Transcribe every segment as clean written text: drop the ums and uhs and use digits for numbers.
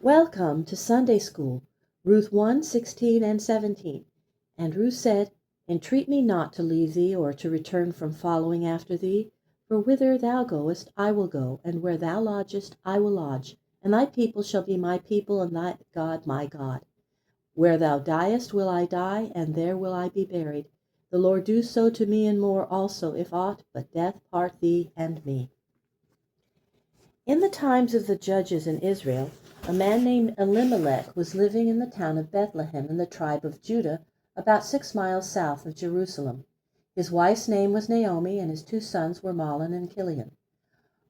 Welcome to Sunday School, Ruth 1:16 and 17. And Ruth said, Entreat me not to leave thee, or to return from following after thee. For whither thou goest, I will go, and where thou lodgest, I will lodge. And thy people shall be my people, and thy God my God. Where thou diest will I die, and there will I be buried. The Lord do so to me, and more also, if aught but death part thee and me. In the times of the judges in Israel, a man named Elimelech was living in the town of Bethlehem in the tribe of Judah, about 6 miles south of Jerusalem. His wife's name was Naomi, and his 2 sons were Mahlon and Chilion.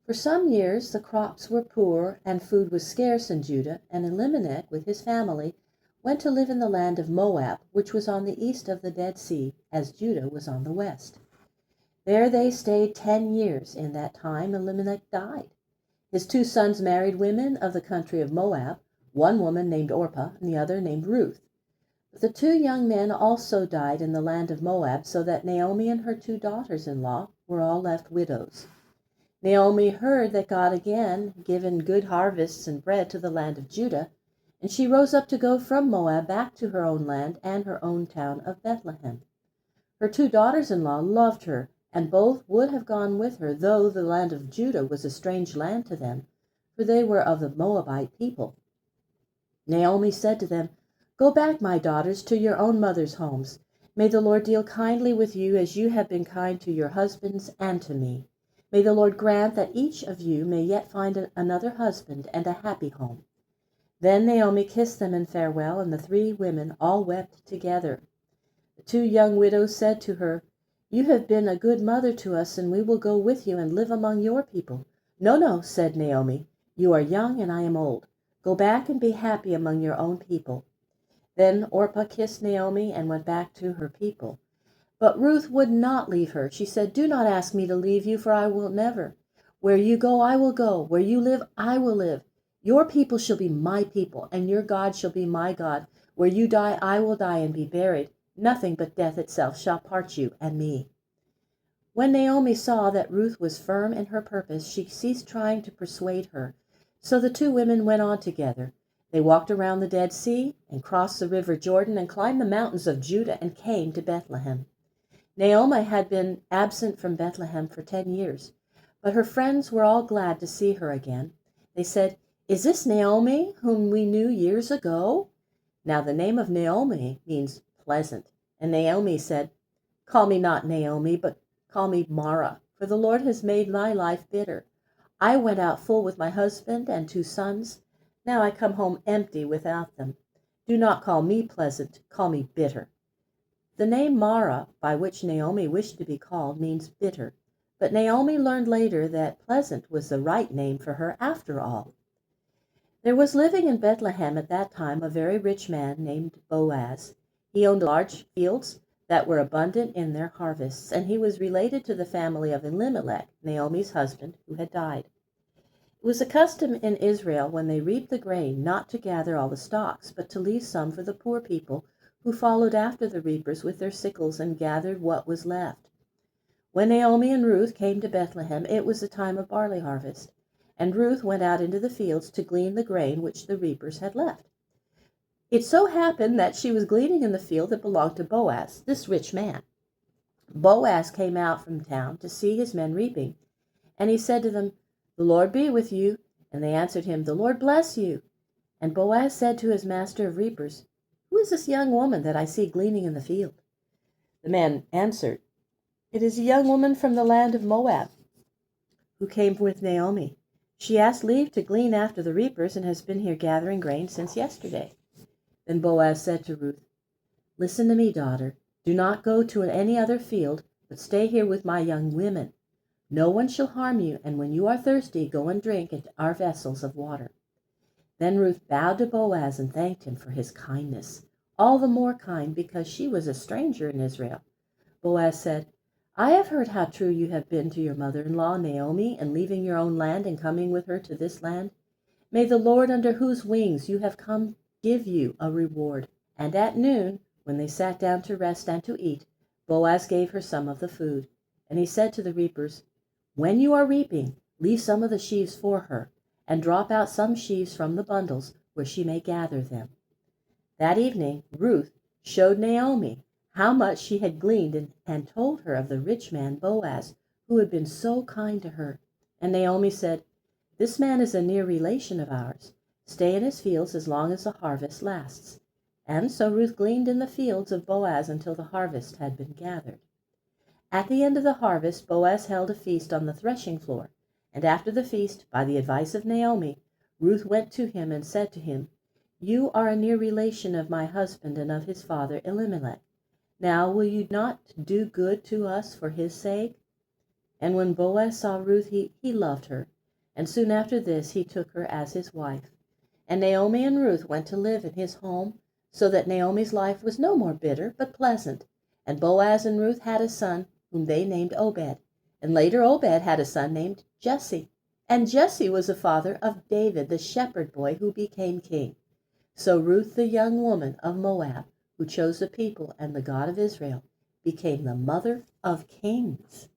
For some years the crops were poor and food was scarce in Judah, and Elimelech with his family went to live in the land of Moab, which was on the east of the Dead Sea, as Judah was on the west. There they stayed 10 years. In that time Elimelech died. His 2 sons married women of the country of Moab, one woman named Orpah and the other named Ruth. But the 2 young men also died in the land of Moab, so that Naomi and her 2 daughters-in-law were all left widows. Naomi heard that God again given good harvests and bread to the land of Judah, and she rose up to go from Moab back to her own land and her own town of Bethlehem. Her 2 daughters-in-law loved her, and both would have gone with her, though the land of Judah was a strange land to them, for they were of the Moabite people. Naomi said to them, Go back, my daughters, to your own mothers' homes. May the Lord deal kindly with you as you have been kind to your husbands and to me. May the Lord grant that each of you may yet find another husband and a happy home. Then Naomi kissed them in farewell, and the 3 women all wept together. The 2 young widows said to her, You have been a good mother to us, and we will go with you and live among your people. No, no, said Naomi, you are young and I am old. Go back and be happy among your own people. Then Orpah kissed Naomi and went back to her people. But Ruth would not leave her. She said, Do not ask me to leave you, for I will never. Where you go, I will go. Where you live, I will live. Your people shall be my people, and your God shall be my God. Where you die, I will die and be buried. Nothing but death itself shall part you and me. When Naomi saw that Ruth was firm in her purpose, she ceased trying to persuade her. So the 2 women went on together. They walked around the Dead Sea and crossed the river Jordan and climbed the mountains of Judah and came to Bethlehem. Naomi had been absent from Bethlehem for 10 years, but her friends were all glad to see her again. They said, Is this Naomi, whom we knew years ago? Now the name of Naomi means pleasant, and Naomi said, Call me not Naomi, but call me Mara, for the Lord has made my life bitter. I went out full with my husband and 2 sons. Now I come home empty without them. Do not call me pleasant, call me bitter. The name Mara, by which Naomi wished to be called, means bitter, but Naomi learned later that pleasant was the right name for her after all. There was living in Bethlehem at that time a very rich man named Boaz. He owned large fields that were abundant in their harvests, and he was related to the family of Elimelech, Naomi's husband, who had died. It was a custom in Israel when they reaped the grain not to gather all the stalks, but to leave some for the poor people who followed after the reapers with their sickles and gathered what was left. When Naomi and Ruth came to Bethlehem, it was the time of barley harvest, and Ruth went out into the fields to glean the grain which the reapers had left. It so happened that she was gleaning in the field that belonged to Boaz, this rich man. Boaz came out from town to see his men reaping, and he said to them, The Lord be with you. And they answered him, The Lord bless you. And Boaz said to his master of reapers, Who is this young woman that I see gleaning in the field? The man answered, It is a young woman from the land of Moab, who came with Naomi. She asked leave to glean after the reapers, and has been here gathering grain since yesterday. Then Boaz said to Ruth, Listen to me, daughter. Do not go to any other field, but stay here with my young women. No one shall harm you, and when you are thirsty, go and drink at our vessels of water. Then Ruth bowed to Boaz and thanked him for his kindness, all the more kind because she was a stranger in Israel. Boaz said, I have heard how true you have been to your mother-in-law, Naomi, in leaving your own land and coming with her to this land. May the Lord under whose wings you have come give you a reward. And at noon, when they sat down to rest and to eat, Boaz gave her some of the food. And he said to the reapers, When you are reaping, leave some of the sheaves for her, and drop out some sheaves from the bundles, where she may gather them. That evening Ruth showed Naomi how much she had gleaned and told her of the rich man Boaz, who had been so kind to her. And Naomi said, "This man is a near relation of ours. Stay in his fields as long as the harvest lasts." And so Ruth gleaned in the fields of Boaz until the harvest had been gathered. At the end of the harvest, Boaz held a feast on the threshing floor. And after the feast, by the advice of Naomi, Ruth went to him and said to him, "You are a near relation of my husband and of his father Elimelech. Now will you not do good to us for his sake?" And when Boaz saw Ruth, he loved her, and soon after this he took her as his wife. And Naomi and Ruth went to live in his home, so that Naomi's life was no more bitter, but pleasant. And Boaz and Ruth had a son, whom they named Obed. And later Obed had a son named Jesse. And Jesse was the father of David, the shepherd boy who became king. So Ruth, the young woman of Moab, who chose the people and the God of Israel, became the mother of kings.